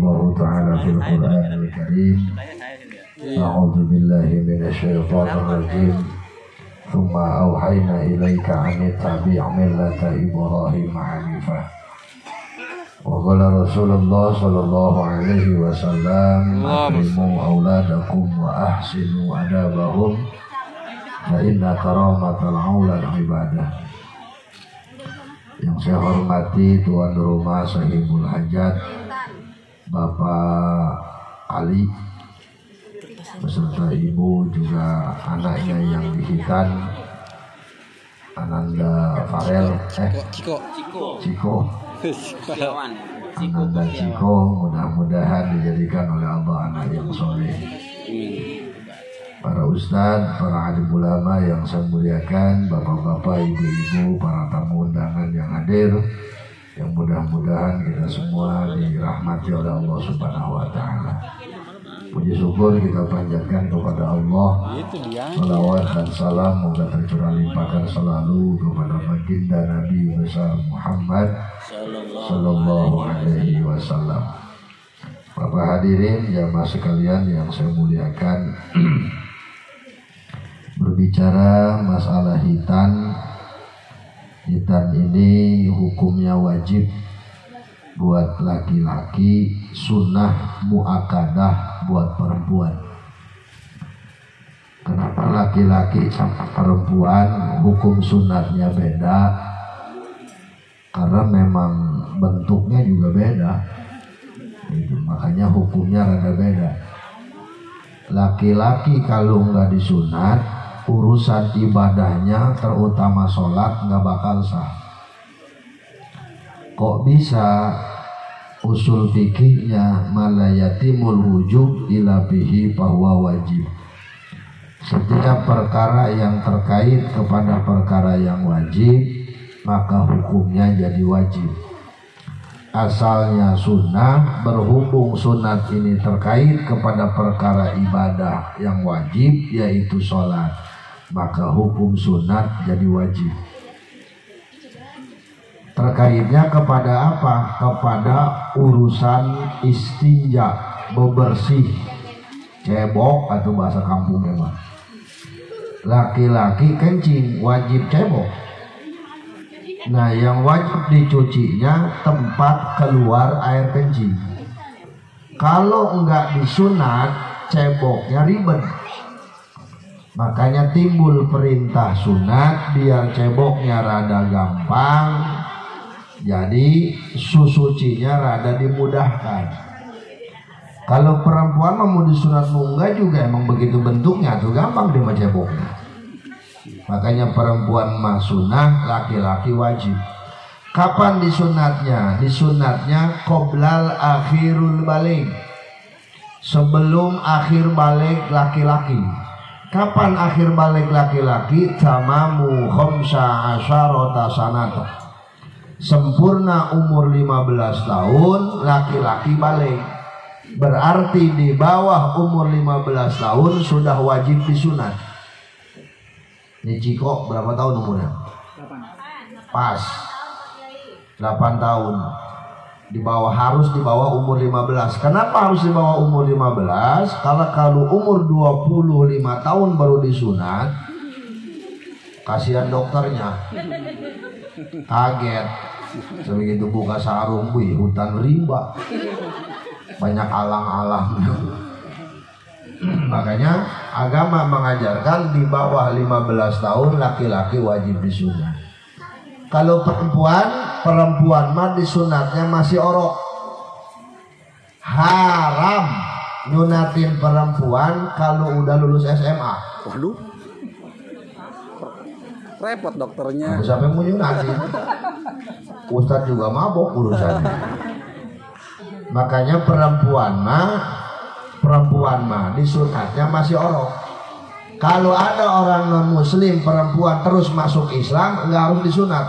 Allah Ta'ala fil Qur'anil Karim. A'udzu billahi minasyaitonir rajim. Tsumma auhayna ilaika an tattabi' millata Ibrahim hanifah. Wa qala Rasulullah sallallahu alaihi wasallam, akrimu auladakum wa ahsinu adabahum fa inna karamatal aulad ibadah. Yang saya hormati tuan rumah Sahibul Hajat Bapak Ali beserta ibu, juga anaknya yang dihitan Ananda Farel Ciko Ananda Ciko, mudah-mudahan dijadikan oleh Allah anak yang soleh. Para ustadz, para alim ulama yang saya muliakan, bapak-bapak, ibu-ibu, para tamu undangan yang hadir, yang mudah-mudahan kita semua dirahmati oleh Allah Subhanahu wa Ta'ala. Puji syukur kita panjatkan kepada Allah. Salawat dan salam moga tercurah limpahkan selalu kepada baginda Nabi besar Muhammad sallallahu alaihi wasallam. Bapak hadirin jamaah sekalian yang saya muliakan, berbicara masalah hitan ini hukumnya wajib buat laki-laki, sunnah muakkadah buat perempuan. Kenapa laki-laki sama perempuan hukum sunatnya beda? Karena memang bentuknya juga beda. Itu makanya hukumnya rada beda. Laki-laki kalau nggak disunat, urusan ibadahnya terutama sholat nggak bakal sah. Kok bisa? Usul fikihnya malayatimul wujub ila bihi bahwa wajib. Setiap perkara yang terkait kepada perkara yang wajib, maka hukumnya jadi wajib. Asalnya sunnah, berhubung sunat ini terkait kepada perkara ibadah yang wajib, yaitu sholat, maka hukum sunat jadi wajib. Terkaitnya kepada apa? Kepada urusan istinja, bebersih, cebok atau bahasa kampung memang. Laki-laki kencing wajib cebok. Nah, yang wajib dicucinya tempat keluar air kencing. Kalau enggak disunat, ceboknya ribet. Makanya timbul perintah sunat biar ceboknya rada gampang. Jadi susucinya rada dimudahkan. Kalau perempuan mau disunat munggah juga emang begitu bentuknya tuh gampang dia ceboknya. Makanya perempuan mah sunah, laki-laki wajib. Kapan disunatnya? Disunatnya qoblal akhirul balik, sebelum akhir balik laki-laki. Kapan akhir balik laki-laki? Tamamu khamsa asyarata sanata, sempurna umur 15 tahun laki-laki balik. Berarti di bawah umur 15 tahun sudah wajib disunat. Ini Ciko berapa tahun umurnya? 8. Pas 8 tahun. Harus di bawah umur 15. Kenapa harus di bawah umur 15? Kalau umur 25 tahun baru disunat, kasihan dokternya. Kaget. Sebegitu buka sarung, hutan rimba. Banyak alang-alangnya. Makanya agama mengajarkan di bawah 15 tahun laki-laki wajib disunat. Kalau perempuan mah disunatnya masih orok. Haram nyunatin perempuan kalau udah lulus SMA. Waduh, repot dokternya. Siapa yang mau nyunatin? Ustadz juga mabok urusannya. Makanya perempuan mah disunatnya masih orok. Kalau ada orang non muslim perempuan terus masuk Islam, nggak harus disunat,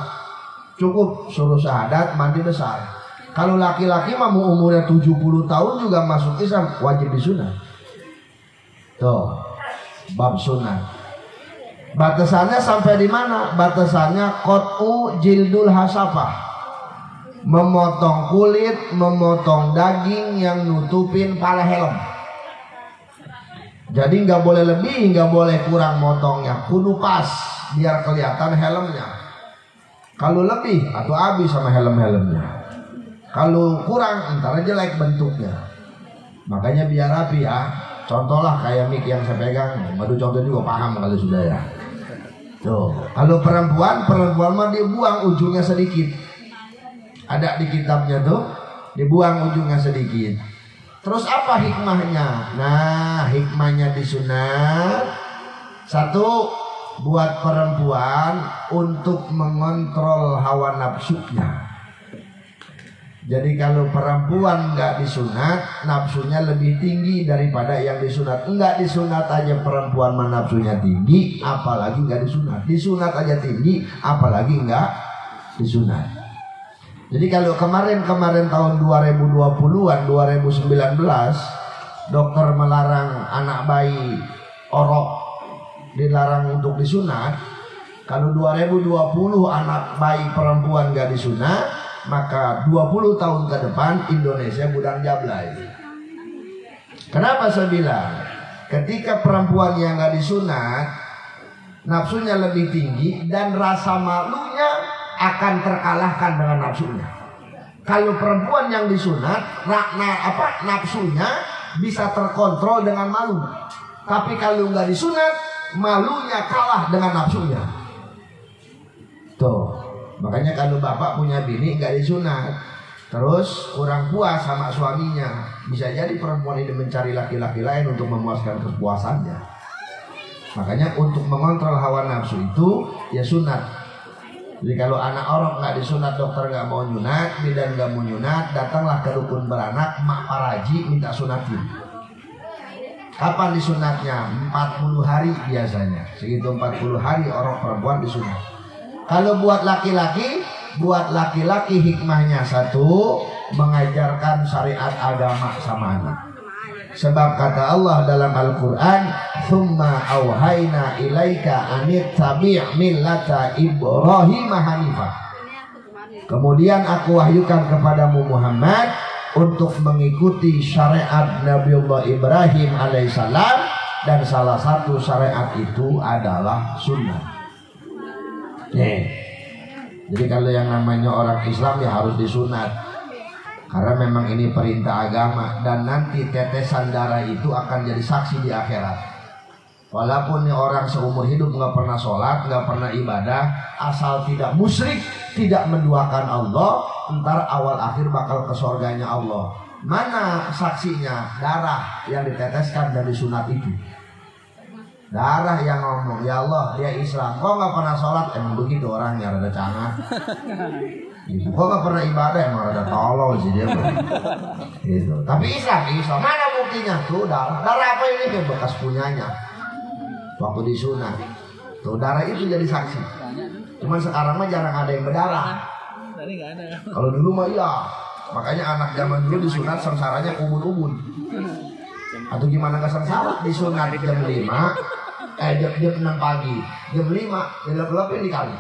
cukup suruh syahadat mandi besar. Kalau laki-laki mah mau umurnya 70 tahun juga masuk Islam, wajib disunat. Tuh bab sunat. Batasannya sampai di mana? Batasannya qat'u jildul hasafah, memotong kulit, memotong daging yang nutupin pala helm. Jadi nggak boleh lebih, nggak boleh kurang motongnya, kudu pas biar kelihatan helmnya. Kalau lebih atau habis sama helm-helmnya. Kalau kurang ntar jelek bentuknya. Makanya biar rapi ya. Contoh lah kayak mic yang saya pegang. Baru contoh juga paham kalau sudah ya. Tuh, kalau perempuan mah dibuang ujungnya sedikit. Ada di kitabnya tuh, dibuang ujungnya sedikit. Terus apa hikmahnya? Nah, hikmahnya disunat. Satu, buat perempuan untuk mengontrol hawa nafsunya. Jadi kalau perempuan nggak disunat, nafsunya lebih tinggi daripada yang disunat. Nggak disunat aja perempuan mah nafsunya tinggi, apalagi nggak disunat. Disunat aja tinggi, apalagi nggak disunat. Jadi kalau kemarin tahun 2020-an, 2019, dokter melarang anak bayi orok, dilarang untuk disunat. Kalau 2020 anak bayi perempuan nggak disunat, maka 20 tahun ke depan Indonesia gudang jablay. Kenapa saya bilang? Ketika perempuan yang gak disunat, nafsunya lebih tinggi dan rasa malunya akan terkalahkan dengan nafsunya. Kalau perempuan yang disunat, nafsunya bisa terkontrol dengan malu. Tapi kalau gak disunat, malunya kalah dengan nafsunya. Tuh. Makanya kalau bapak punya bini nggak disunat, terus kurang puas sama suaminya, bisa jadi perempuan ini mencari laki-laki lain untuk memuaskan kepuasannya. Makanya untuk mengontrol hawa nafsu itu ya sunat. Jadi kalau anak orok nggak disunat, dokter nggak mau nyunat, bidan nggak mau nyunat, datanglah ke dukun beranak, mak paraji minta sunatin. Kapan disunatnya? 40 hari biasanya. Segitu 40 hari orok perempuan disunat. Kalau buat laki-laki hikmahnya satu, mengajarkan syariat agama sama anak. Sebab kata Allah dalam Al-Quran, "Tsumma auhayna ilaika anittabi' millata Ibrahim hanifah." Kemudian aku wahyukan kepadamu Muhammad untuk mengikuti syariat Nabiullah Ibrahim alaihissalam, dan salah satu syariat itu adalah sunnah. Jadi kalau yang namanya orang Islam ya harus disunat, karena memang ini perintah agama, dan nanti tetesan darah itu akan jadi saksi di akhirat. Walaupun nih orang seumur hidup nggak pernah sholat, nggak pernah ibadah, asal tidak musyrik, tidak menduakan Allah, ntar awal akhir bakal ke surganya Allah. Mana saksinya? Darah yang diteteskan dari sunat itu. Darah yang ngomong, ya Allah dia Islam, kok nggak pernah sholat? Emang begitu orangnya, rada cangah. Gitu. Kok nggak pernah ibadah? Emang rada tolol sih dia. Gitu. Tapi Islam, mana buktinya? Tuh darah apa ini? Kayak bekas punyanya waktu disunat. Tuh darah itu jadi saksi. Cuman sekarang mah jarang ada yang berdarah. Kalau dulu mah iya. Makanya anak zaman dulu disunat sengsaranya ubun-ubun. Atau gimana nggak sengsara? Disunat jam 5, jam 6 pagi, jam 5 gelap-gelapin dikali.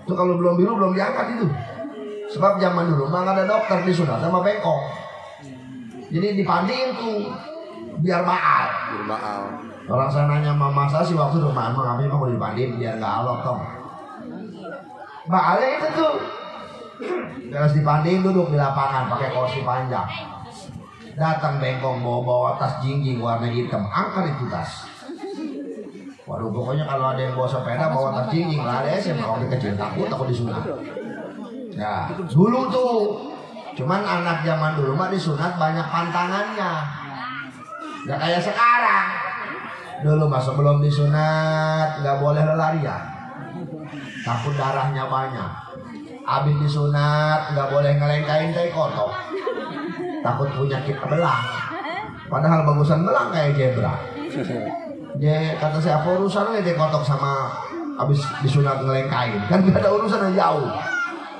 Itu kalau belum biru belum diangkat itu. Sebab zaman dulu mah nggak ada dokter, disunat sama bengkok. Jadi dipandingin tuh biar baal. Orang saya nanya mama saya sih waktu itu, mama kami mau dipandingin biar nggak alot toh. Baalnya itu tuh. Terus dipandingin duduk di lapangan pakai kursi panjang. Datang bengkong bawa tas jingging warna hitam, angkat itu tas. Waduh, pokoknya kalau ada yang bawa sepeda bawa tas jingging lah, ada sih kalau kecil takut disunat. Ya, dulu tuh, cuman anak zaman dulu mah disunat banyak pantangannya. Gak kayak sekarang. Dulu mah sebelum disunat nggak boleh lelarian, takut darahnya banyak. Abis disunat nggak boleh ngelengkain tai kotok, takut penyakit belang. Padahal bagusan belang kayak zebra. Dia kata saya apa urusannya dia kotok sama abis disunat ngelengkain, kan gak ada urusan yang jauh.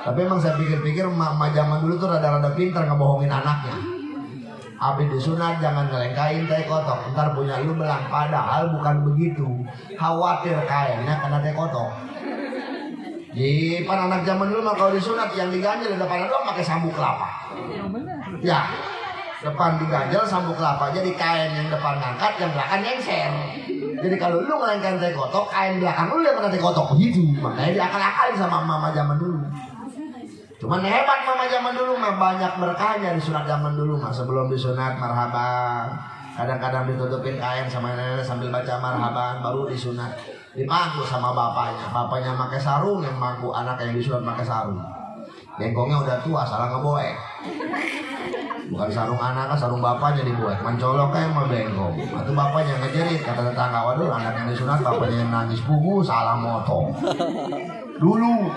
Tapi emang saya pikir-pikir emak zaman dulu tuh rada-rada pintar ngebohongin anaknya. Abis disunat jangan ngelengkain tai kotok, ntar punya lu belang. Padahal bukan begitu, khawatir kainnya kena tai kotok. Di pan anak zaman dulu mah kalau disunat yang diganjel di depan doang pakai sabuk kelapa. Ya, depan diganjel sabuk kelapa. Jadi kain yang depan ngangkat, yang belakang nyengser. Jadi kalau lu ngelengkan teh kotok, kain belakang lu yang kena teh kotok begitu. Makanya diakal-akalin sama mama zaman dulu. Cuman hebat mama zaman dulu mah, banyak berkahnya di sunat zaman dulu mah. Sebelum disunat marhaban, kadang-kadang ditutupin kain sama nenek sambil baca marhaban, baru disunat. Dipangku sama bapaknya pakai sarung, yang mangku anak yang disunat pakai sarung. Bengkongnya udah tua, salah ngeboek. Bukan sarung anak, sarung bapaknya dibuat. Mencoloknya yang mau bengkong. Atau bapaknya ngejerit, kata tetangga, waduh anak yang disunat bapaknya yang nangis pugu, salah motong. Dulu.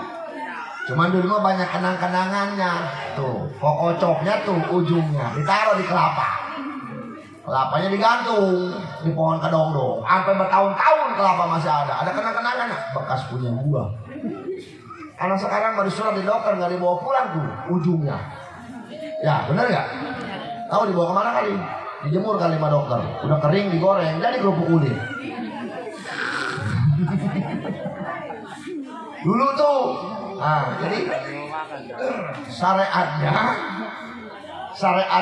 Cuman dulu mah banyak kenang-kenangannya. Tuh, kokocoknya tuh ujungnya ditaruh di kelapa. Kelapanya digantung di pohon kedong-dong. Sampai bertahun-tahun kelapa masih ada. Ada kenang-kenangannya, bekas punya gua. Karena sekarang baru surat di dokter, nggak dibawa pulang tuh ujungnya. Ya bener nggak? Tahu dibawa kemana kali? Dijemur kali sama dokter. Udah kering digoreng, jadi kerupuk kulit. Dulu tuh, jadi syariat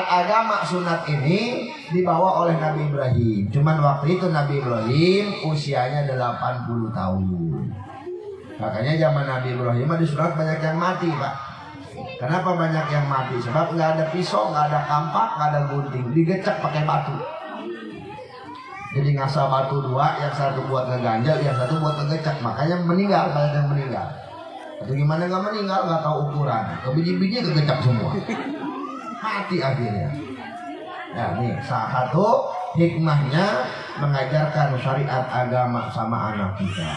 agama sunat ini dibawa oleh Nabi Ibrahim. Cuman waktu itu Nabi Ibrahim usianya 80 tahun. Makanya zaman Nabi Ibrahim di sunat banyak yang mati, Pak. Kenapa banyak yang mati? Sebab nggak ada pisau, nggak ada kampak, nggak ada gunting, digecek pakai batu. Jadi ngasah batu dua, yang satu buat ngeganjel, yang satu buat ngegecek. Makanya meninggal, banyak yang meninggal. Atau gimana nggak meninggal, nggak tahu ukuran. Kebiji-bijinya kegecek semua. Mati akhirnya. Nah nih satu hikmahnya mengajarkan syariat agama sama anak kita.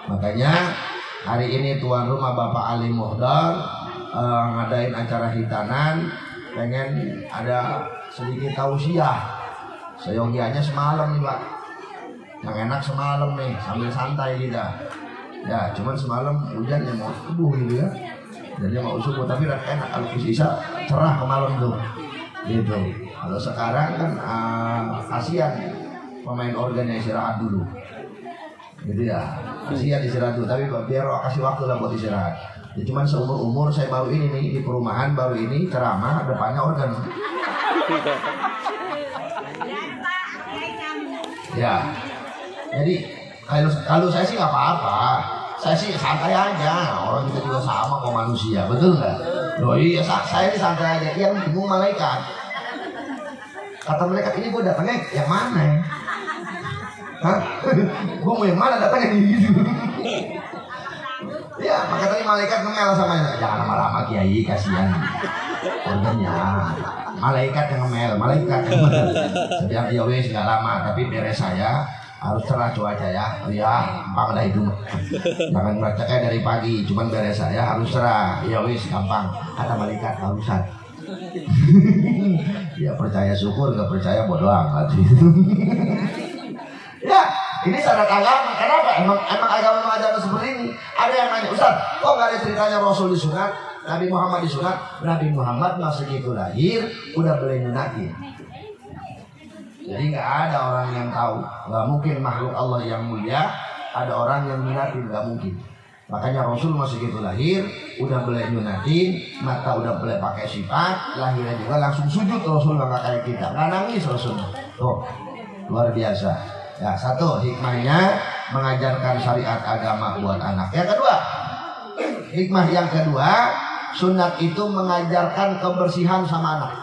Makanya hari ini tuan rumah Bapak Ali Muhdar ngadain acara hitanan, pengen ada sedikit tausiah. Seyogianya semalam nih Pak. Yang enak semalam nih sambil santai kita. Ya cuman semalam hujan yang mau subuh gitu ya. Jadi mau subuh tapi enak kalau bisa cerah ke malam tuh. Gitu. Kalau sekarang kan kasihan pemain organnya istirahat dulu. Gitu ya. Kasihan istirahat dulu, tapi biar kasih waktu lah buat istirahat. Ya cuman seumur-umur saya baru ini nih di perumahan baru ini ceramah depannya organ. Ya. Jadi kalau saya sih nggak apa-apa. Saya sih santai aja, orang kita juga sama kok manusia, betul nggak? Loh iya, saya sih santai aja. Yang bingung malaikat. Kata malaikat ini gue datangnya yang mana ya? Hah? Gue mau yang mana datangnya gitu? Ya, maka tadi malaikat ngemel sama jangan lama-lama Kiai, kasihan organnya. Malaikat yang ngemel, malaikat yang ngemel. Setiap ya wes nggak lama, tapi beres saya. Harus cerah cuaca ya, gampang dah itu. Jangan baca kayak dari pagi, cuman beres saya harus cerah. Ya wis gampang, kata malaikat harusan. Ya percaya syukur, nggak percaya bodoh amat. Ya, ini syarat agama. Kenapa? Emang agama mengajarkan seperti ini. Ada yang nanya, Ustaz, kok nggak ada ceritanya Rasul disunat, Nabi Muhammad disunat? Nabi Muhammad masih itu lahir, udah boleh nyunatin. Jadi nggak ada orang yang tahu, nggak mungkin makhluk Allah yang mulia ada orang yang nyunatin, nggak mungkin. Makanya Rasul masih gitu lahir, udah boleh nyunatin, mata udah boleh pakai sifat, lahirnya juga langsung sujud Rasul, nggak kayak kita, nggak nangis Rasul. Tuh luar biasa. Ya satu hikmahnya mengajarkan syariat agama buat anak. Yang kedua, hikmah yang kedua, sunat itu mengajarkan kebersihan sama anak.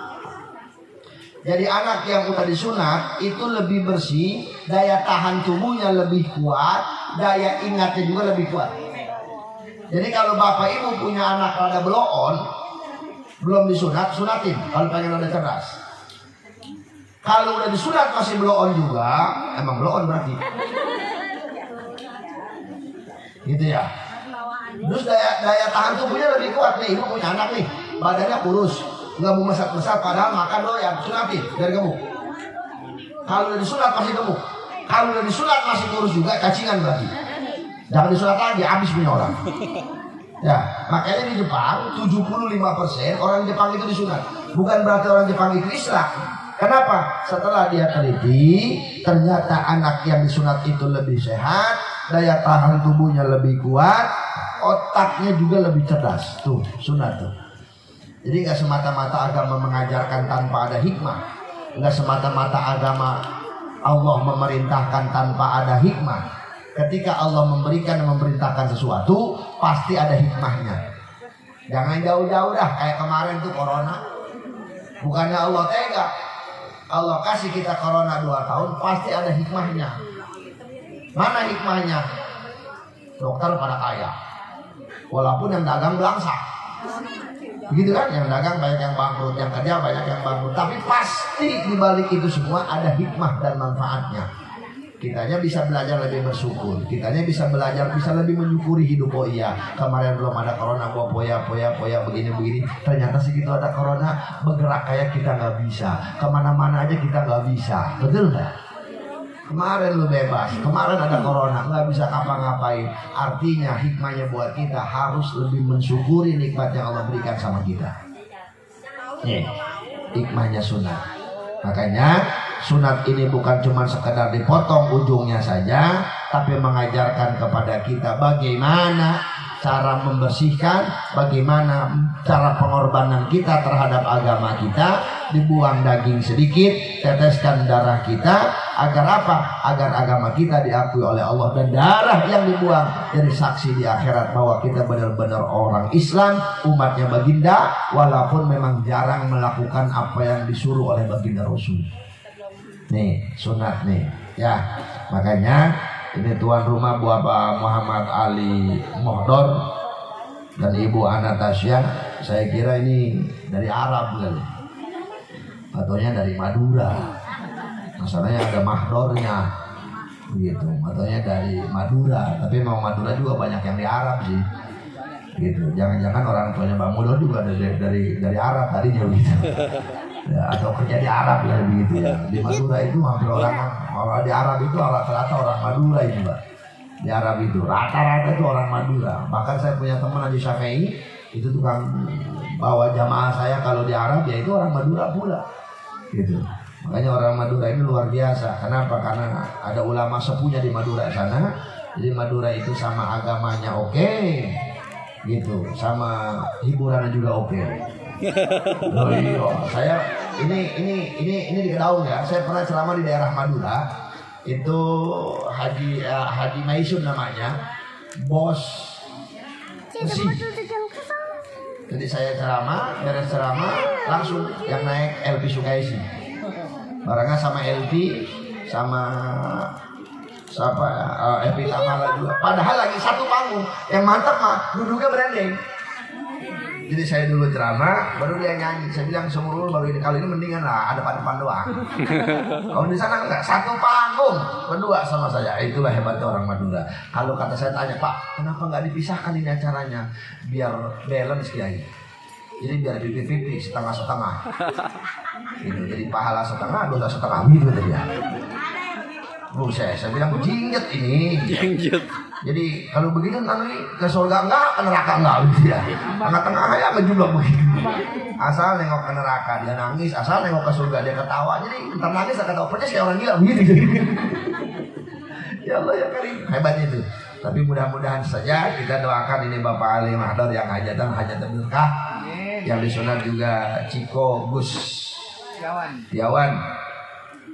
Jadi anak yang udah disunat itu lebih bersih, daya tahan tubuhnya lebih kuat, daya ingatnya juga lebih kuat. Jadi kalau bapak ibu punya anak rada blow-on, belum disunat, sunatin kalau pengen rada cerdas. Kalau udah disunat masih blow-on juga, emang blow-on berarti. Gitu ya. Terus daya tahan tubuhnya lebih kuat nih, ibu punya anak nih, badannya kurus. Nggak mau mesat-mesat padahal makan doyan, sunatin biar gemuk. Kalau udah disunat masih gemuk. Kalau udah disunat masih kurus juga, cacingan berarti. Jangan disunat lagi, habis punya orang. Ya, makanya di Jepang 75% orang Jepang itu disunat. Bukan berarti orang Jepang itu Islam. Kenapa? Setelah dia teliti, ternyata anak yang disunat itu lebih sehat, daya tahan tubuhnya lebih kuat, otaknya juga lebih cerdas. Tuh sunat tuh. Jadi nggak semata-mata agama mengajarkan tanpa ada hikmah, nggak semata-mata agama Allah memerintahkan tanpa ada hikmah. Ketika Allah memberikan dan memerintahkan sesuatu, pasti ada hikmahnya. Jangan jauh-jauh dah, kayak kemarin tuh corona. Bukannya Allah tega, Allah kasih kita corona 2 tahun, pasti ada hikmahnya. Mana hikmahnya? Dokter pada kaya, walaupun yang dagang belangsa. Begitu kan, yang dagang banyak yang bangkrut, yang kerja banyak yang bangkrut. Tapi pasti dibalik itu semua ada hikmah dan manfaatnya. Kitanya bisa belajar lebih bersyukur, kitanya bisa belajar, bisa lebih menyukuri hidup. Oh iya, kemarin belum ada corona, gua poya begini. Ternyata segitu ada corona, bergerak kayak kita nggak bisa, kemana-mana aja kita nggak bisa, betul nggak? Kemarin lu bebas, kemarin ada corona, nggak bisa ngapa-ngapain. Artinya hikmahnya buat kita harus lebih mensyukuri nikmat yang Allah berikan sama kita. Nih, hikmahnya sunat. Makanya sunat ini bukan cuma sekedar dipotong ujungnya saja, tapi mengajarkan kepada kita bagaimana cara membersihkan, bagaimana cara pengorbanan kita terhadap agama kita. Dibuang daging sedikit, teteskan darah kita, agar apa? Agar agama kita diakui oleh Allah, dan darah yang dibuang jadi saksi di akhirat bahwa kita benar-benar orang Islam, umatnya baginda, walaupun memang jarang melakukan apa yang disuruh oleh baginda Rasul. Nih sunat nih ya. Makanya ini tuan rumah Bapak Muhammad Ali Mohdor dan Ibu Anastasia, saya kira ini dari Arab kali, ataunya dari Madura. Masalahnya ada Mahdornya gitu, ataunya dari Madura. Tapi mau Madura juga banyak yang di Arab sih gitu. Jangan-jangan orang tuanya Mbak Mohdor juga dari Arab tadinya gitu. Ya, atau kerja di Arab ya begitu ya. Di Madura itu hampir orang di Arab itu rata-rata orang Madura ini, Mbak. Di Arab itu rata-rata itu orang Madura. Bahkan saya punya teman Haji Syafi'i, itu tukang bawa jamaah saya kalau di Arab, ya itu orang Madura pula. Gitu. Makanya orang Madura ini luar biasa. Kenapa? Karena ada ulama sepuhnya di Madura sana. Jadi Madura itu sama agamanya oke, gitu, sama hiburannya juga oke. Oh iya, saya ini diketahui ya. Saya pernah ceramah di daerah Madura. Itu Haji Maisun namanya, bos besi. Jadi saya ceramah, beres ceramah langsung yang naik LP Sukaisi. Barangnya sama LP sama siapa LP Tamala juga. Padahal lagi satu panggung. Yang mantap mah duduknya berandeng. Jadi saya dulu ceramah, baru dia nyanyi. Saya bilang seumur baru ini, kali ini mendingan lah ada depan doang. Kalau di sana enggak, satu panggung berdua sama saya. Itulah hebatnya orang Madura. Kalau kata saya tanya, Pak, kenapa nggak dipisahkan ini acaranya? Biar balance kiai. Jadi biar pipi-pipi setengah-setengah. Gitu. Jadi pahala setengah, dosa setengah gitu dia. Saya bilang jinget ini. Jadi kalau begitu nanti ke surga enggak, ke neraka enggak gitu ya. Tengah-tengah ya ngejumlah begitu. Asal nengok ke neraka dia nangis, asal nengok ke surga dia ketawa. Jadi entar nangis enggak tahu persis kayak orang gila begitu. Ya Allah ya Karim, hebat itu. Tapi mudah-mudahan saja kita doakan ini Bapak Ali Mahdor yang hajat berkah, yang disunat juga Ciko Gus Tiawan.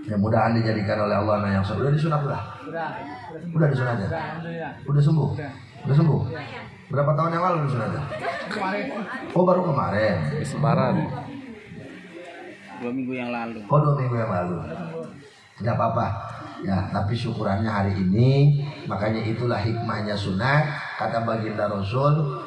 Mudah-mudahan dijadikan oleh Allah yang sudah disunat udah disunat aja. Udah sembuh. Udah sembuh. Berapa tahun yang lalu disunat aja? Kemarin. Oh baru kemarin. Lebaran. 2 minggu yang lalu. Oh 2 minggu yang lalu. Tidak apa-apa. Ya, tapi syukurannya hari ini. Makanya itulah hikmahnya sunat. Kata baginda Rasul,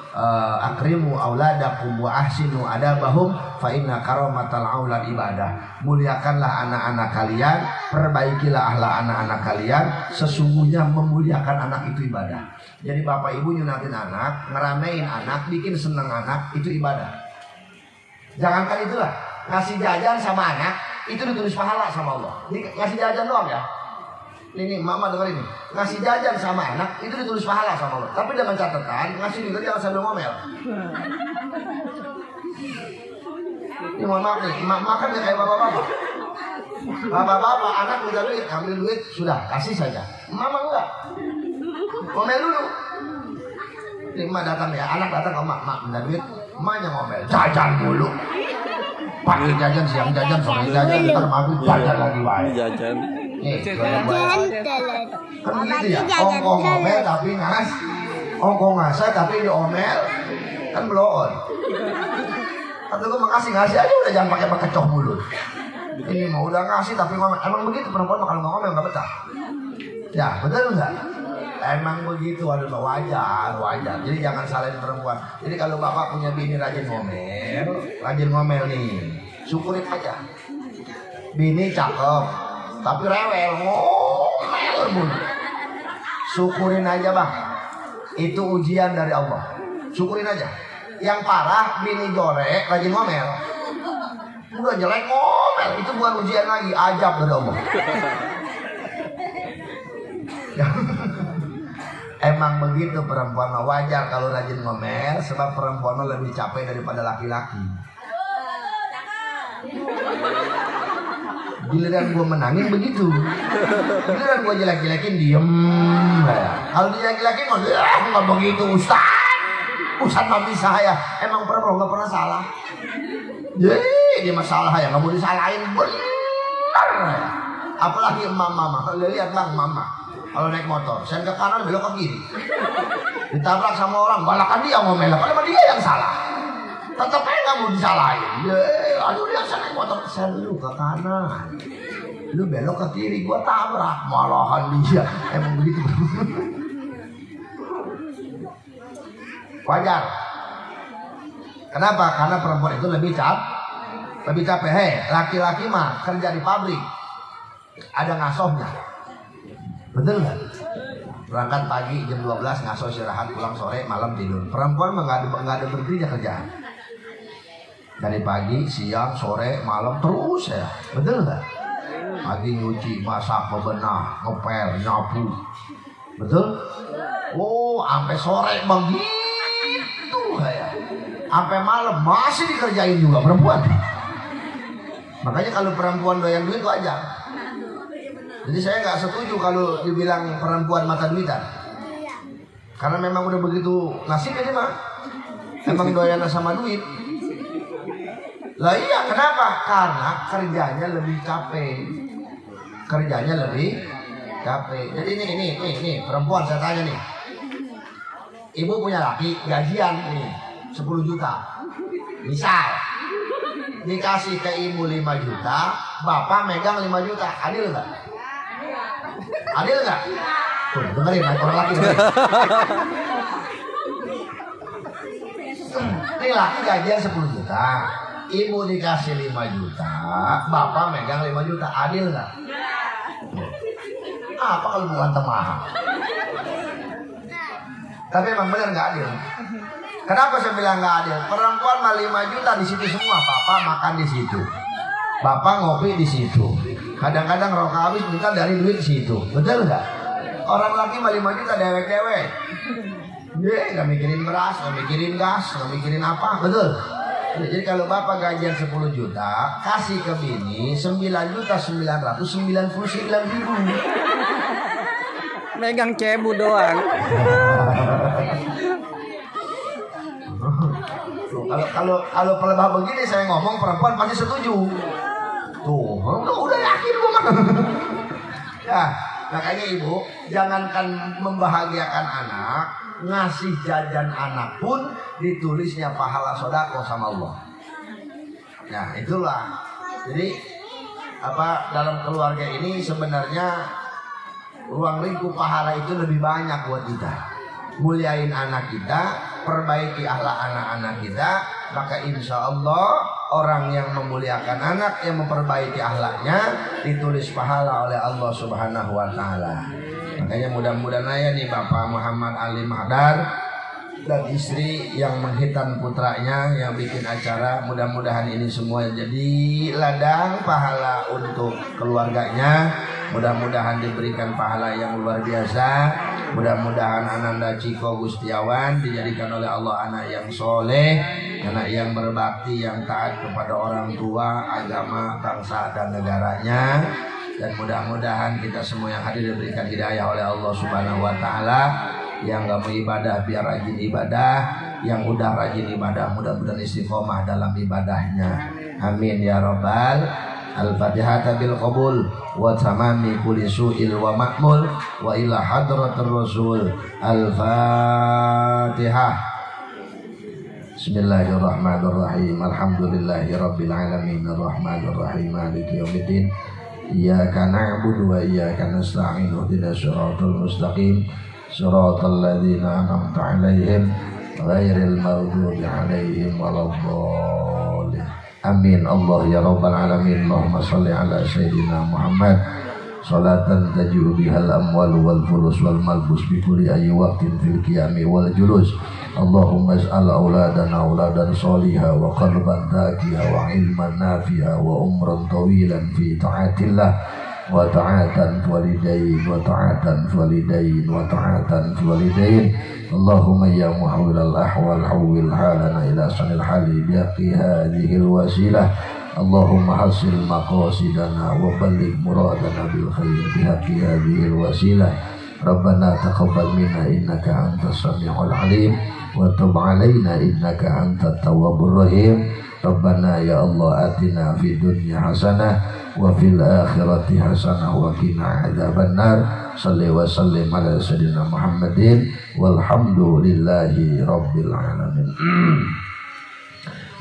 akrimu auladakum wa ahsinu adabahum fa inna karamatal aulad ibadah. Muliakanlah anak-anak kalian, perbaikilah akhlak anak-anak kalian, sesungguhnya memuliakan anak itu ibadah. Jadi bapak ibu nyunatin anak, ngeramein anak, bikin seneng anak, itu ibadah. Jangankan itulah, ngasih jajan sama anak itu ditulis pahala sama Allah. Jadi ngasih jajan doang ya. Ini mama dengar ini, ngasih jajan sama anak itu ditulis pahala sama Allah. Tapi dengan catatan ngasih juga jangan sambil ngomel. Ini mohon maaf nih, makan ya kayak bapak-bapak. Bapak-bapak anak minta duit, ambil duit sudah kasih saja. Mama enggak, ngomel dulu. Ini emak datang ya, anak datang ke emak, minta duit, emaknya ngomel, jajan dulu. Pagi jajan, siang jajan, sore jajan, ntar maghrib jajan lagi wae. Jajan. Nih, kan begitu ya, ongkong ngomel tapi ongkong ngasih tapi diomel, kan bloon. Kata gue makasih ngasih aja udah, jangan pakai kecoh mulut. Ini mau udah ngasih tapi ngomel, emang begitu perempuan kalau ngomel nggak betah. Ya betul nggak? Emang begitu, wajar. Jadi jangan salahin perempuan. Jadi kalau bapak punya bini rajin ngomel nih, syukurin aja. Bini cakep, tapi rewel, ngomel mulu. Syukurin aja bang. Itu ujian dari Allah. Syukurin aja. Yang parah bini jorek, rajin ngomel. Udah jelek ngomel, itu bukan ujian lagi, ajab dari Allah. Emang begitu perempuan, wajar kalau rajin ngomel, sebab perempuan lebih capek daripada laki-laki. Giliran gue menangin begitu, giliran gue jelek-jelekin diem. Kalau dijelek-jelekin nggak begitu Ustaz mah bisa ya. Emang perempuan nggak pernah salah. Jadi dia masalah ya, nggak mau disalahin, benar. Apalagi mama, lihat bang mama. Kalau naik motor, sen ke kanan belok ke kiri, ditabrak sama orang, balakan dia ngomel, padahal dia yang salah. Tetap aja nggak mau disalahin. Aduh dia sen naik motor, sen lu ke kanan, lu belok ke kiri, gua tabrak, malahan dia. Emang begitu. Wajar. Kenapa? Karena perempuan itu lebih capek. Laki-laki mah kerja di pabrik, ada ngasohnya. Betul nggak? Berangkat pagi jam 12 ngaso istirahat, pulang sore malam tidur. Perempuan mah nggak ada berhentinya kerjaan. Dari pagi, siang, sore, malam terus ya. Betul nggak? Pagi nyuci, masak, bebenah, ngepel, nyapu. Betul? Oh, sampai sore begitu ya. Sampai malam masih dikerjain juga perempuan. Makanya kalau perempuan doyan duit wajar. Jadi saya nggak setuju kalau dibilang perempuan mata duitan. Karena memang udah begitu nasibnya dia mah. Emang doyan sama duit. Lah iya, kenapa? Karena kerjanya lebih capek. Jadi ini perempuan saya tanya nih. Ibu punya laki gajian nih 10 juta. Misal dikasih ke ibu 5 juta, bapak megang 5 juta. Adil nggak? Adil nggak? Tuh, dengerin, orang laki dengerin. Ini laki gajian 10 juta, ibu dikasih 5 juta, bapak megang 5 juta. Adil nggak? Apa kalau bukan temah? Tapi emang benar nggak adil. Kenapa saya bilang nggak adil? Perempuan mah 5 juta di situ semua, bapak makan di situ, bapak ngopi di situ. Kadang-kadang rokok habis minta dari duit situ, betul nggak? Orang laki mah 5 juta dewek-dewek. Dia nggak mikirin beras, nggak mikirin gas, nggak mikirin apa, betul? Jadi kalau bapak gajian 10 juta, kasih ke bini 9.999.000. Megang cebu doang. Kalau pelebah begini saya ngomong perempuan pasti setuju. Tuh, udah yakin gue mah. Ya, makanya ibu jangankan membahagiakan anak, ngasih jajan anak pun ditulisnya pahala sodako sama Allah. Nah itulah. Jadi dalam keluarga ini sebenarnya ruang lingkup pahala itu lebih banyak buat kita. Muliain anak kita, perbaiki akhlak anak-anak kita, maka insya Allah orang yang memuliakan anak, yang memperbaiki akhlaknya ditulis pahala oleh Allah Subhanahu wa Ta'ala. Makanya mudah-mudahan aja nih Bapak Muhammad Ali Mahdar dan istri yang menghitan putranya yang bikin acara, mudah-mudahan ini semua jadi ladang pahala untuk keluarganya. Mudah-mudahan diberikan pahala yang luar biasa. Mudah-mudahan Ananda Ciko Gustiawan dijadikan oleh Allah anak yang soleh, anak yang berbakti, yang taat kepada orang tua, agama, bangsa dan negaranya. Dan mudah-mudahan kita semua yang hadir diberikan hidayah oleh Allah Subhanahu wa Ta'ala, Yang gak mau ibadah biar rajin ibadah, yang udah rajin ibadah mudah-mudahan istiqomah dalam ibadahnya. Amin ya rabbal. Al-Fatihah bil qabul wa tamami kulli su'il wa ma'mul wa ila hadratir rasul. Al-Fatihah. Bismillahirrahmanirrahim. Alhamdulillahi rabbil alamin arrahmanir rahim maliki yaumiddin. Iyyaka na'budu wa iyyaka nasta'in ihdinas siratal mustaqim siratal ladzina an'amta 'alaihim ghairil maghdubi 'alaihim waladdallin. Amin. Allah ya rabbal alamin. Allahumma shalli ala sayyidina Muhammad salatan taji'u bihal amwal wal fulus wal malbus bi kulli ayyi waqtin fil qiyami wal julus. Allahumma ij'al auladana auladan salihah wa qalban dhakiya wa ilman nafi'a wa umran tawilan fi ta'atillah wa ta'atan walidain wa ta'atan walidain wa ta'atan walidain. Allahumma ya muhawwilal ahwal hawwil halana ila sanil hali biaqi hadhil wasilah. Allahumma hasil maqasidana wa balligh muradana bil khair biaqi hadhil wasilah. Rabbana taqabbal minna innaka antas samiul alim wa tub alaina innaka antat tawwabur rahim. Rabbana ya Allah atina fid dunya hasanah wa fil akhirati hasanah wa qina adzabannar. Shalli wa sallim ala sayyidina Muhammadin walhamdulillahi rabbil alamin.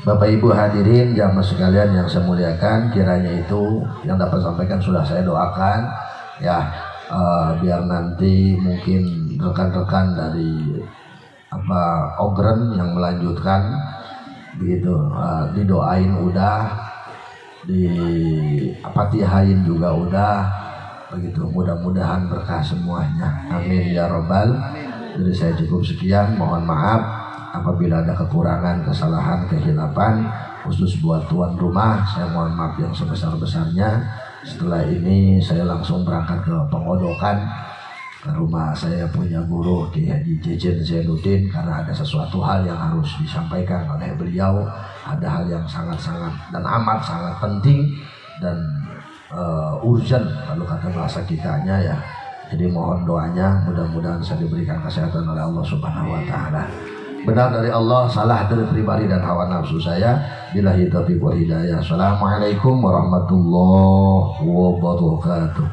Bapak Ibu hadirin jamaah sekalian yang saya muliakan, kiranya itu yang dapat sampaikan sudah saya doakan ya, biar nanti mungkin rekan-rekan dari Ogren yang melanjutkan begitu, didoain udah, dipatihain juga udah begitu, mudah-mudahan berkah semuanya. Amin ya robbal. Jadi saya cukup sekian, mohon maaf apabila ada kekurangan, kesalahan, kehilapan, khusus buat tuan rumah saya mohon maaf yang sebesar-besarnya. Setelah ini saya langsung berangkat ke Pengodokan, ke rumah saya punya guru Ki Haji Jejen Zainuddin, karena ada sesuatu hal yang harus disampaikan oleh beliau. Ada hal yang sangat-sangat dan amat sangat penting dan urgent kalau kata bahasa kitanya ya. Jadi mohon doanya, mudah-mudahan saya diberikan kesehatan oleh Allah Subhanahu wa taala. Benar dari Allah, salah dari pribadi dan hawa nafsu saya. Billahi taufiq wal hidayah. Assalamualaikum warahmatullahi wabarakatuh.